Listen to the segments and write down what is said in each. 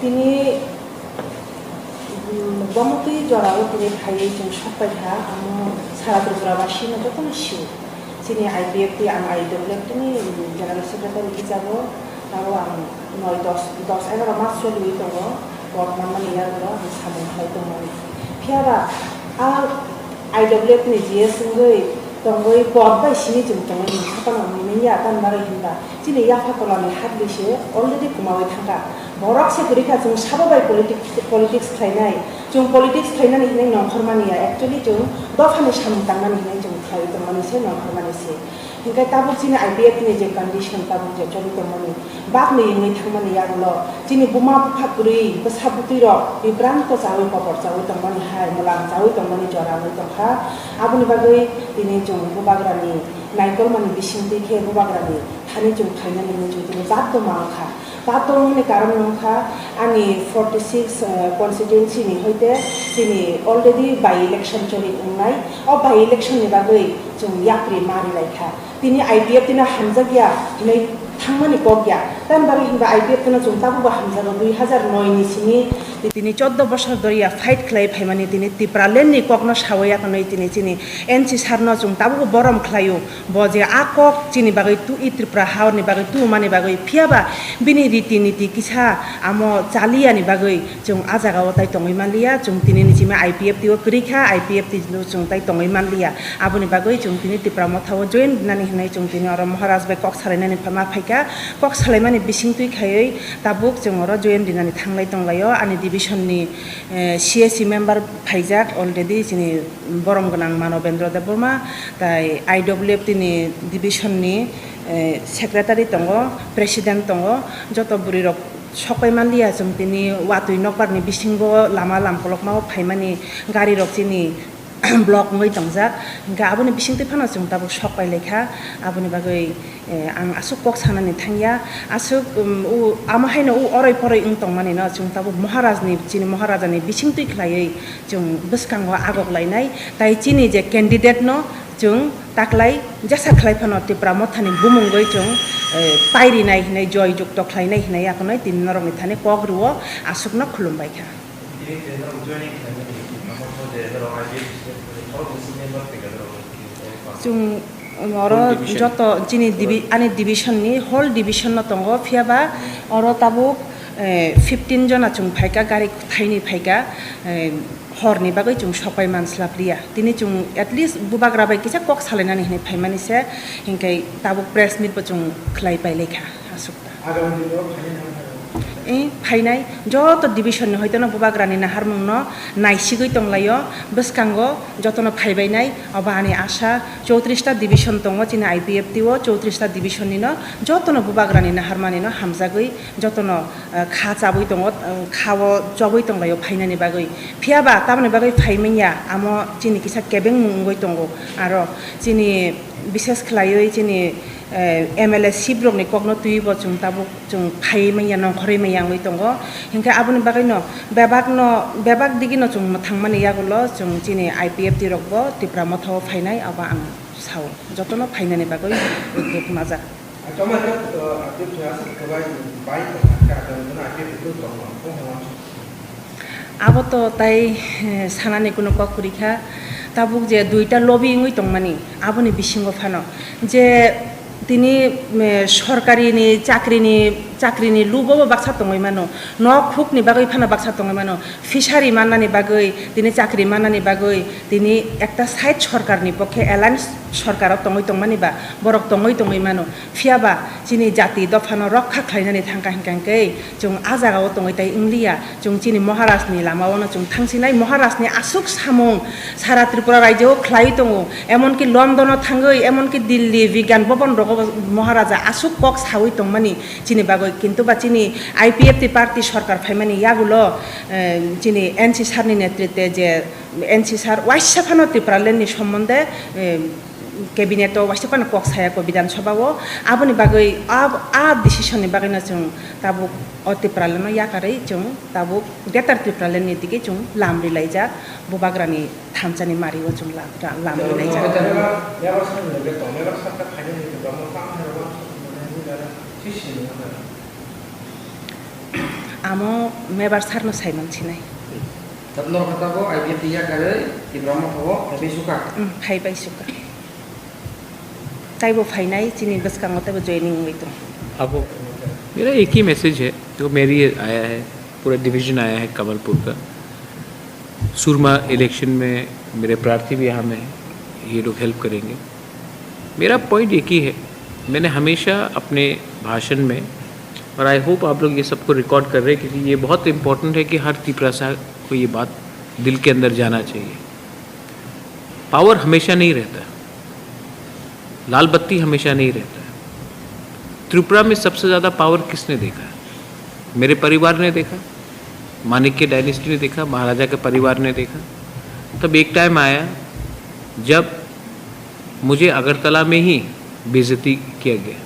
তিনি বমতি জরাও তিনি ভাই जों सबायहा आमो सारा त्रिपुराबासिनो जतनो सिउ सिनि आइपिएफटी आं आइडब्लिउएफटी जेनेरेल सेक्रेटारि हिसाबै आरो आं 9-10-11 मास सोलियो दङ बर्तमान माने यारो आं सामोन खालाय दङ फियाबा आ आइडब्लिउएफटी जिएसंगै दंगै बर्तबाय सिनि जों दङ सापाना मिनिया तानबारै हिनबा दिनै याफाकलानि हादलिसे अलरेडि कुमावै थांगा बरक से गुरिखा जों साबाबाय पलिटिक्स खालायनाय जों पलिटिक्स खालायनानै हिनाय नंखरमानिया एक्चुअली जों दफानि सामु तांनानै हिनाय जों खालाय दंमानिसे नंखरमानिसे हिंखाय ताबुक जिनि आइपिएफनि जे कन्डिशन ताबुक जे चलि दंमानि बागनि हिंनै थांमानि यागल जिनि बुमा फाकुरि बसाबुतिर बिब्रांत जावै पपर जावै दंमानि हाय मलां जावै दंमानि जरावै दंखा आबुनि बागै दिनै जों बुबाग्रानि नायकल मानि बिसिंति खे बुबाग्रानि थानि जों खालायनानै जों दिनै बात माखा बातोंनि कारण नंखा आंनि 46 कन्स्टिट्युएन्सि नि होते दिनै अलरेडि बाय इलेक्शन चलि दंनाय अ बाय इलेक्शन नि बागै जों याप्रि मारि लायखा दिनै आइपिएफ दिना हामजा गया दिनै थांमानि गया तानबारि हिनबा आइपिएफ दिना जों ताबुबा हामजा 2009 नि सिनि दिनै 14 बोसोर दरिया फाइट खालाय फायमानि दिनै तिप्रालेननि ककनो सावैया कनै दिनै एनसि सारनो जों ताबुबो बरम खालायो बजे आ कक दिनै बागै तु इ त्रिपुरा हावनि बागै तु मानि बागै फियाबा बिनि रीति नीति किसा आमो चालियानि बागै जों आजागाव ताइ तङै मानलिया जों दिनै निजिमा आइपिएफ दिव करिखा आइपिएफ दिनो जों ताइ तङै मानलिया आबुनि बागै जों दिनै तिप्रा मथाव जइन नानि हिनाय जों दिनै अर महाराज बे कक सालायनानै फामा फाइका कक सालायमानि बिसिं तुइ खायै ताबुक जों अर जइन दिनानि थांलाय दंलायो आनि डिभिजननि सिएसि मेम्बार फाइजाक अलरेडि जोंनि बरम गोनां मानवेन्द्र देबबर्मा ताइ आइडब्लिउएफ नि डिभिजननि सेक्रेटारि दङ प्रेसिडेन्ट दङ जत बुरि रक सकाय मानलिया जों दिनै वातुइ नकबारनि बिसिंबो लामा लामकलक माव फाइमानि गारि रक जोंनि ब्लक मै दंजाक हिंगा आबुनि बिसिंति फाना जों ताबु सकाय लेखा आबुनि बागै आं आसु कक सानानै थांया आसु आमाहायनो अराय फराय उंतंमानि न जों ताबु महाराजनि जिनि महाराजानि बिसिंति खलायै जों बसकांगो आगक लायनाय ताइ जिनि जे कैंडिडेट न जों ताकलाय जसा खलाय फानो तिप्रा मथानि बुमुंगै जों पायरिनाय हिनाय जय जुक्त खलायनाय हिनाय आकनै दिन नरमनि थाने कगरुओ आसुकना खुलुमबायखा जों अर जत जिनि आनि डिभिजननि होल डिभिजन न दङ फियाबा अर ताबु 15 जना जों फाइका गारि थाइनि फाइका हरनि बागै जों सकाय मानस्लाबलिया दिनै जों एटलिस्ट बुबाग्रा बाय किसा कक सालायनानै हिनाय फाइमानिसे हिंखाय ताबु प्रेस मिटबो जों खलायबाय लेखा आसुकता फाइनाय जत डिभिजन हयतनो बुबाग्रानि नाहारमुंनो नायसिगै दंलायो बसकांगो जतनो फाइबायनाय अबानि आशा 34टा डिभिजन दङ जिनि आइपिएफ दिवो 34टा डिभिजननि न जतनो बुबाग्रानि नाहारमानि न हामजागै जतनो खा जाबै दङ खावो जबै दंलायो फाइनानि बागै फियाबा तामनि बागै फाइमिया आमो जिनि किसा केबें मुंगै दङ आरो जिनि विशेष खलायै जिनि एमएलए सिब्रगनि कगनो तुइबो जों ताबु जों फाइमैया नंखरै मैयाङै दङ हिंका आबुनि बागै न बेबाग दिगिनो जों थांमानि यागुल जों जिनि आइपिएफ दिरकबो तिप्रा मथाव फाइनाय आबा आं साव जतनो फाइनानि बागै दुख माजा आबो तो ताइ सानानि कुनो ककुरिखा ताबुक जे दुइटा लबिङै दंमानि आबुनि बिसिंगो फानो जे दिनै सरकारिनि चाकरिनि लुबो बाक्सा दङै मानो न खुकनि बागै फाना बाक्सा दङै मानो फिसारि माननानि बागै दिनै चाकरि माननानि बागै दिनै একটা साइड सरकारनि पक्षे एलायन्स सरकाराव दङै बरक दङै मानो फियाबा जिनि जाति दफानो रक्षा खालायनानै थांका हिंकांकै जों आजागाव दङै ताइ इंलिया जों जिनि महाराजनि लामावनो जों थांसिनाय महाराजनि आसुक सामुं सारा त्रिपुरा रायजोआव खलाय दङ एमनकि लन्डनाव थाङै एमनकि दिल्ली विज्ञान भवन रग महाराजा आसुक कक सावै दंमानि जिनि बागै किन्तु बा जिनि आइपिएफ पार्टी सरकार फाइमानि यागुलो जिनि एनसि सारनि नेतृत्वे जे एनसि सार वाइसाफानो त्रिपुरालेण्डनि सम्बन्धे केबिनेटो वाइसाफानो कक सायाको विधानसभाओ आबुनि बागै आ डिसिसननि बागैनो जों ताबु त्रिपुरालेण्ड याकारै जों ताबु ग्रेटर त्रिपुरालेण्डनि दिगे जों लामरिलायजा बुबाग्रानि थामसानि मारिओ जों लामरिलायजा आमो मेबार सारनो साइमन छिनाय तबनो खताबो IPF तिया करे तिब्रामो खबो फाइबे सुका फाइबाय सुका ताइबो फाइनाय चिनि बसकांगो तबो जॉइनिंग वेतो आपको मेरा एक ही मैसेज है जो मेरी आया है, पूरा डिवीज़न आया है कमलपुर का। सुरमा इलेक्शन में मेरे प्रार्थी भी यहाँ में हैं, ये लोग हेल्प करेंगे। मेरा पॉइंट एक ही है, मैंने हमेशा अपने भाषण में, और आई होप आप लोग ये सबको रिकॉर्ड कर रहे हैं क्योंकि ये बहुत इम्पोर्टेंट है कि हर तिपरासा को ये बात दिल के अंदर जाना चाहिए। पावर हमेशा नहीं रहता, लाल बत्ती हमेशा नहीं रहता। त्रिपुरा में सबसे ज़्यादा पावर किसने देखा? मेरे परिवार ने देखा, माणिक्य डायनेस्टी ने देखा, महाराजा के परिवार ने देखा। तब एक टाइम आया जब मुझे अगरतला में ही बेइज्जती किया गया,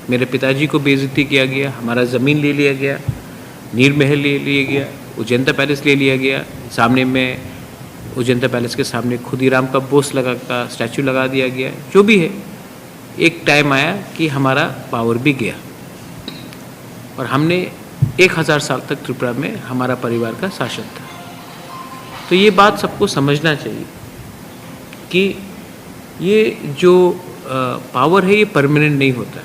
मेरे पिताजी को बेइज्जती किया गया, हमारा ज़मीन ले लिया गया, नीर महल ले लिया गया, उजंता पैलेस ले लिया गया, सामने में उजंता पैलेस के सामने खुदीराम का बोस लगा का स्टैचू लगा दिया गया। जो भी है, एक टाइम आया कि हमारा पावर भी गया और हमने 1000 साल तक त्रिपुरा में हमारा परिवार का शासन था। तो ये बात सबको समझना चाहिए कि ये जो पावर है ये परमानेंट नहीं होता।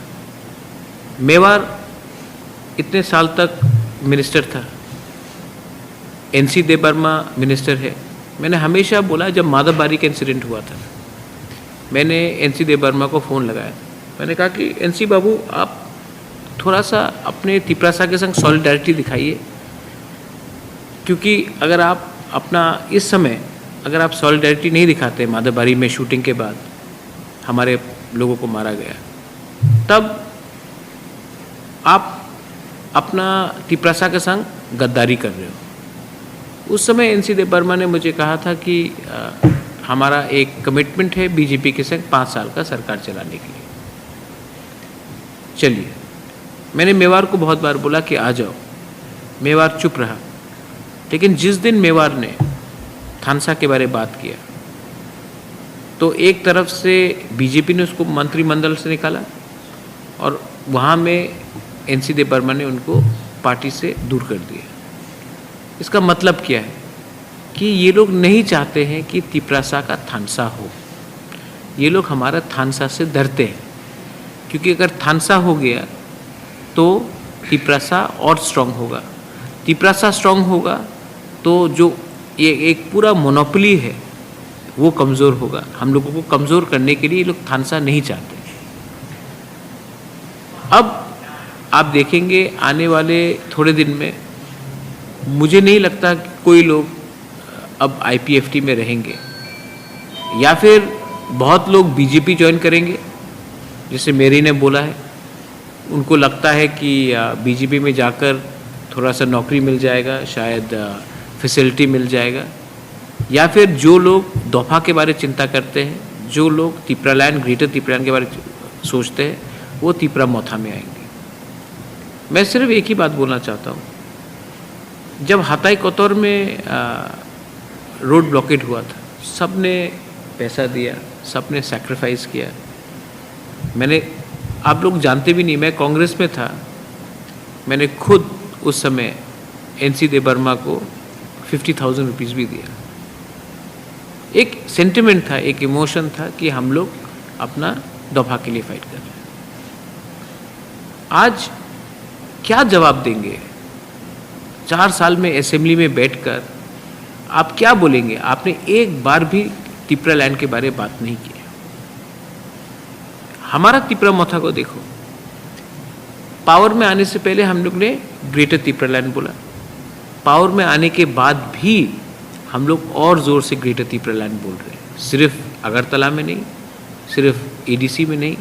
मेवाड़ इतने साल तक मिनिस्टर था, NC देबबर्मा मिनिस्टर है। मैंने हमेशा बोला, जब माधव बारी का इंसिडेंट हुआ था, मैंने NC देबबर्मा को फ़ोन लगाया। मैंने कहा कि NC बाबू, आप थोड़ा सा अपने तिपरासा के संग सॉलिडारिटी दिखाइए, क्योंकि अगर आप अपना इस समय अगर आप सॉलिडारिटी नहीं दिखाते, माधव बारी में शूटिंग के बाद हमारे लोगों को मारा गया, तब आप अपना तिपरासा के संग गद्दारी कर रहे हो। उस समय NC देबबर्मा ने मुझे कहा था कि हमारा एक कमिटमेंट है बीजेपी के संग 5 साल का सरकार चलाने के लिए। चलिए, मैंने मेवाड़ को बहुत बार बोला कि आ जाओ, मेवाड़ चुप रहा। लेकिन जिस दिन मेवाड़ ने थानसा के बारे में बात किया, तो एक तरफ से बीजेपी ने उसको मंत्रिमंडल से निकाला और वहाँ में NC देबबर्मा ने उनको पार्टी से दूर कर दिया। इसका मतलब क्या है कि ये लोग नहीं चाहते हैं कि तिपरासा का थानसा हो। ये लोग हमारा थानसा से डरते हैं, क्योंकि अगर थानसा हो गया तो तिपरासा और स्ट्रांग होगा। तिपरासा स्ट्रांग होगा तो जो ये एक पूरा मोनोपोली है वो कमज़ोर होगा। हम लोगों को कमज़ोर करने के लिए ये लोग थानसा नहीं चाहते। अब आप देखेंगे आने वाले थोड़े दिन में, मुझे नहीं लगता कि कोई लोग अब IPFT में रहेंगे, या फिर बहुत लोग बीजेपी ज्वाइन करेंगे, जैसे मेरी ने बोला है। उनको लगता है कि बीजेपी में जाकर थोड़ा सा नौकरी मिल जाएगा, शायद फैसिलिटी मिल जाएगा। या फिर जो लोग दोफा के बारे में चिंता करते हैं, जो लोग तिपरालैंड, ग्रेटर तिपरालैंड के बारे में सोचते हैं, वो तिपरा मोथा में आएंगे। मैं सिर्फ एक ही बात बोलना चाहता हूँ, जब हताई कोतौर में रोड ब्लॉकेट हुआ था, सब ने पैसा दिया, सब ने सैक्रिफाइस किया। मैंने, आप लोग जानते भी नहीं, मैं कांग्रेस में था, मैंने खुद उस समय NC देबबर्मा को 50,000 रुपीज़ भी दिया। एक सेंटिमेंट था, एक इमोशन था कि हम लोग अपना दफा के लिए फाइट कर रहे हैं। आज क्या जवाब देंगे? 4 साल में असेंबली में बैठकर आप क्या बोलेंगे? आपने एक बार भी तिपरालैंड के बारे में बात नहीं की। हमारा तिपरा मोथा को देखो, पावर में आने से पहले हम लोग ने ग्रेटर तिपरालैंड बोला, पावर में आने के बाद भी हम लोग और ज़ोर से ग्रेटर तिपरालैंड बोल रहे हैं। सिर्फ अगरतला में नहीं, सिर्फ ADC में नहीं,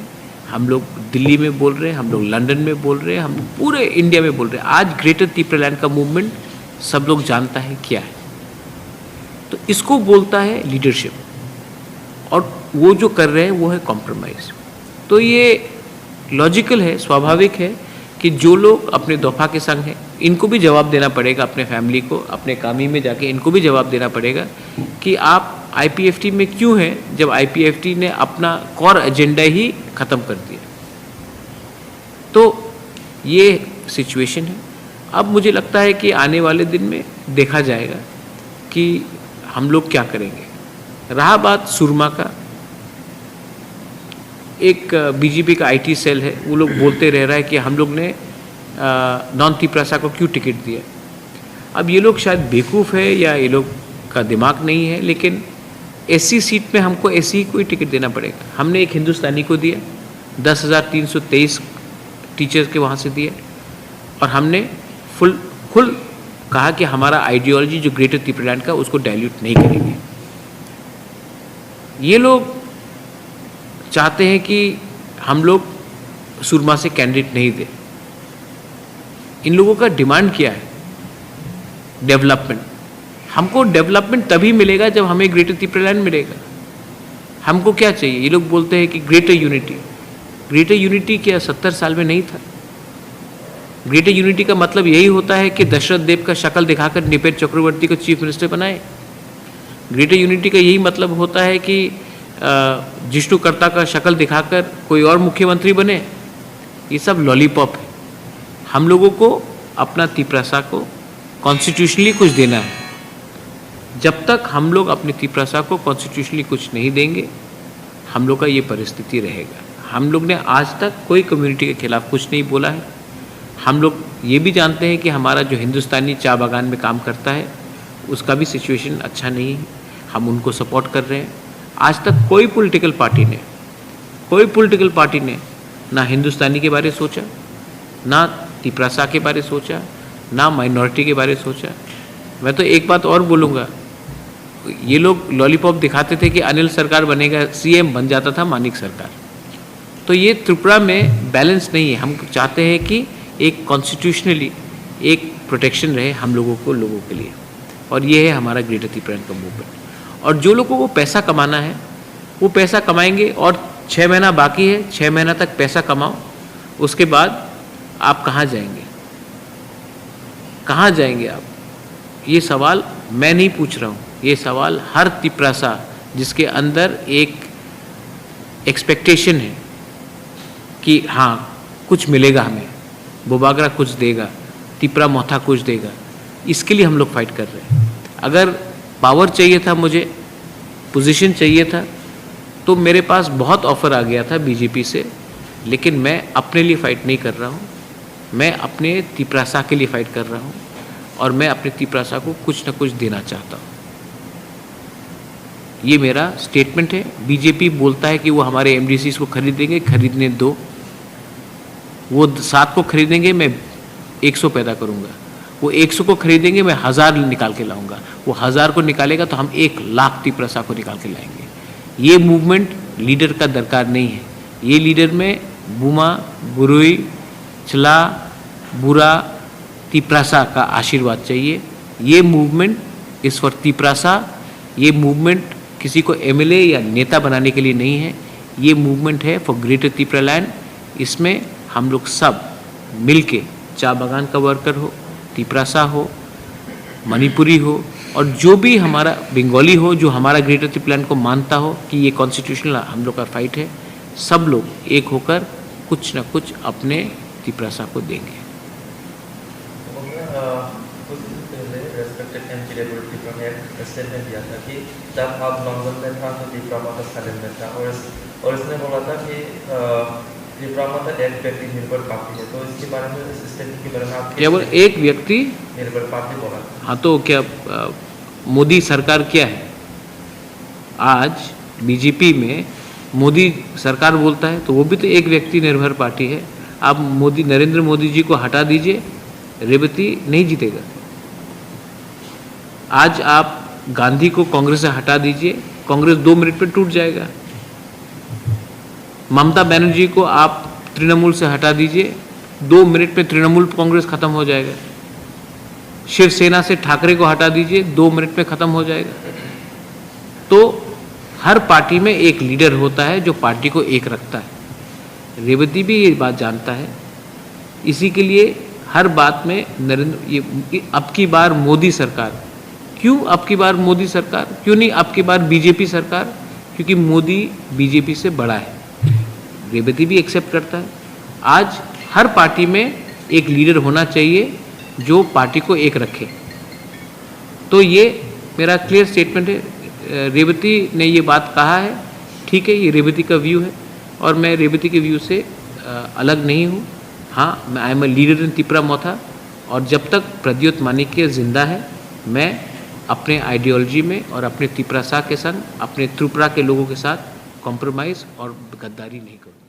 हम लोग दिल्ली में बोल रहे हैं, हम लोग लंदन में बोल रहे हैं, हम पूरे इंडिया में बोल रहे हैं। आज ग्रेटर तिपरालैंड का मूवमेंट सब लोग जानता है क्या है। तो इसको बोलता है लीडरशिप, और वो जो कर रहे हैं वो है कॉम्प्रोमाइज़। तो ये लॉजिकल है, स्वाभाविक है कि जो लोग अपने दफा के संग हैं, इनको भी जवाब देना पड़ेगा, अपने फैमिली को, अपने कामी में जाके इनको भी जवाब देना पड़ेगा कि आप IPFT में क्यों हैं, जब IPFT ने अपना कोर एजेंडा ही ख़त्म कर दिया। तो ये सिचुएशन है। अब मुझे लगता है कि आने वाले दिन में देखा जाएगा कि हम लोग क्या करेंगे। रहा बात सुरमा का, एक बीजेपी का आईटी सेल है, वो लोग बोलते रह रहा है कि हम लोग ने नॉन तिपरासा को क्यों टिकट दिया। अब ये लोग शायद बेवकूफ़ है या ये लोग का दिमाग नहीं है, लेकिन एससी सीट में हमको एससी ही कोई टिकट देना पड़ेगा। हमने एक हिंदुस्तानी को दिया, 10,323 टीचर्स के वहाँ से दिए, और हमने खुल कहा कि हमारा आइडियोलॉजी जो ग्रेटर त्रिपुरालैंड का उसको डाइल्यूट नहीं करेंगे। ये लोग चाहते हैं कि हम लोग सुरमा से कैंडिडेट नहीं दें। इन लोगों का डिमांड क्या है? डेवलपमेंट। हमको डेवलपमेंट तभी मिलेगा जब हमें ग्रेटर त्रिपुरालैंड मिलेगा। हमको क्या चाहिए? ये लोग बोलते हैं कि ग्रेटर यूनिटी। ग्रेटर यूनिटी क्या 70 साल में नहीं था? ग्रेटर यूनिटी का मतलब यही होता है कि दशरथ देव का शक्ल दिखाकर नृपेंद्र चक्रवर्ती को चीफ मिनिस्टर बनाए। ग्रेटर यूनिटी का यही मतलब होता है कि जिष्णुकर्ता का शक्ल दिखाकर कोई और मुख्यमंत्री बने। ये सब लॉलीपॉप है। हम लोगों को अपना तिपरासा को कॉन्स्टिट्यूशनली कुछ देना है। जब तक हम लोग अपने तिपरासा को कॉन्स्टिट्यूशनली कुछ नहीं देंगे, हम लोग का ये परिस्थिति रहेगा। हम लोग ने आज तक कोई कम्युनिटी के खिलाफ कुछ नहीं बोला है। हम लोग ये भी जानते हैं कि हमारा जो हिंदुस्तानी चाय बागान में काम करता है उसका भी सिचुएशन अच्छा नहीं है। हम उनको सपोर्ट कर रहे हैं। आज तक कोई पॉलिटिकल पार्टी ने ना हिंदुस्तानी के बारे सोचा, ना तिपरासा के बारे सोचा, ना माइनॉरिटी के बारे सोचा। मैं तो एक बात और बोलूँगा, ये लोग लॉलीपॉप दिखाते थे कि अनिल सरकार बनेगा, सीएम बन जाता था मानिक सरकार। तो ये त्रिपुरा में बैलेंस नहीं है। हम चाहते हैं कि एक कॉन्स्टिट्यूशनली एक प्रोटेक्शन रहे हम लोगों के लिए, और ये है हमारा ग्रेटर त्रिपुरालैंड का मूवमेंट। और जो लोगों को पैसा कमाना है वो पैसा कमाएंगे, और 6 महीना बाकी है, 6 महीना तक पैसा कमाओ। उसके बाद आप कहाँ जाएंगे? कहाँ जाएंगे आप? ये सवाल मैं नहीं पूछ रहा हूँ, ये सवाल हर तिपरासा जिसके अंदर एक एक्सपेक्टेशन है कि हाँ कुछ मिलेगा हमें, बोबागरा कुछ देगा, तिपरा मोथा कुछ देगा, इसके लिए हम लोग फाइट कर रहे हैं। अगर पावर चाहिए था, मुझे पोजीशन चाहिए था, तो मेरे पास बहुत ऑफ़र आ गया था बीजेपी से, लेकिन मैं अपने लिए फ़ाइट नहीं कर रहा हूँ। मैं अपने तिपरासा के लिए फ़ाइट कर रहा हूँ, और मैं अपने तिपरासा को कुछ न कुछ देना चाहता हूँ। ये मेरा स्टेटमेंट है। बीजेपी बोलता है कि वो हमारे एमडीसीज को खरीदेंगे, खरीदने दो। वो 7 को खरीदेंगे, मैं 100 पैदा करूँगा। वो 100 को खरीदेंगे, मैं 1000 निकाल के लाऊंगा। वो 1000 को निकालेगा तो हम 1 लाख तिपरासा को निकाल के लाएंगे। ये मूवमेंट लीडर का दरकार नहीं है। ये लीडर में बुमा, बुरुई, चला, बुरा, तिपरासा का आशीर्वाद चाहिए। ये मूवमेंट इस फॉर तिपरासा, ये मूवमेंट किसी को एमएलए या नेता बनाने के लिए नहीं है। ये मूवमेंट है फॉर ग्रेटर त्रिपुरालैंड। इसमें हम लोग सब मिलके, चाय बागान का वर्कर हो, तिपरासा हो, मणिपुरी हो, और जो भी हमारा बंगाली हो, जो हमारा ग्रेटर त्रिपुरालैंड को मानता हो कि ये कॉन्स्टिट्यूशनल हम लोग का फाइट है, सब लोग एक होकर कुछ न कुछ अपने तिपरासा को देंगे। रेस्पेक्टेड एमपी डेपुटी त्रिपुरा ने एक स्टेटमेंट दिया था कि जब आप लंदन में था तो त्रिपुरा माता सदन में था, और इसने बोला था कि त्रिपुरा माता एक व्यक्ति निर्भर पार्टी है। तो इसके बारे में, इस स्टेटमेंट के बारे में आप क्या बोल? एक व्यक्ति निर्भर पार्टी बोला? हाँ, तो क्या मोदी सरकार क्या है? आज बीजेपी में मोदी सरकार बोलता है तो वो भी तो एक व्यक्ति निर्भर पार्टी है। आप नरेंद्र मोदी जी को हटा दीजिए, रेवती नहीं जीतेगा। आज आप गांधी को कांग्रेस से हटा दीजिए, कांग्रेस 2 मिनट में टूट जाएगा। ममता बनर्जी को आप तृणमूल से हटा दीजिए, 2 मिनट में तृणमूल कांग्रेस खत्म हो जाएगा। शिवसेना से ठाकरे को हटा दीजिए, 2 मिनट में खत्म हो जाएगा। तो हर पार्टी में एक लीडर होता है जो पार्टी को एक रखता है। रेवती भी ये बात जानता है। इसी के लिए हर बात में अब की बार मोदी सरकार, क्यों अब की बार मोदी सरकार, क्यों नहीं अब की बार बीजेपी सरकार? क्योंकि मोदी बीजेपी से बड़ा है। रेवती भी एक्सेप्ट करता है। आज हर पार्टी में एक लीडर होना चाहिए जो पार्टी को एक रखे। तो ये मेरा क्लियर स्टेटमेंट है। रेवती ने ये बात कहा है, ठीक है, ये रेवती का व्यू है और मैं रेवती के व्यू से अलग नहीं हूँ। हाँ, मैं I am a leader in Tipra मोथा और जब तक प्रद्योत माणिक्य जिंदा है मैं अपने आइडियोलॉजी में और अपने तिपरा सा के संग, अपने त्रिपुरा के लोगों के साथ कॉम्प्रोमाइज़ और गद्दारी नहीं करूँगा।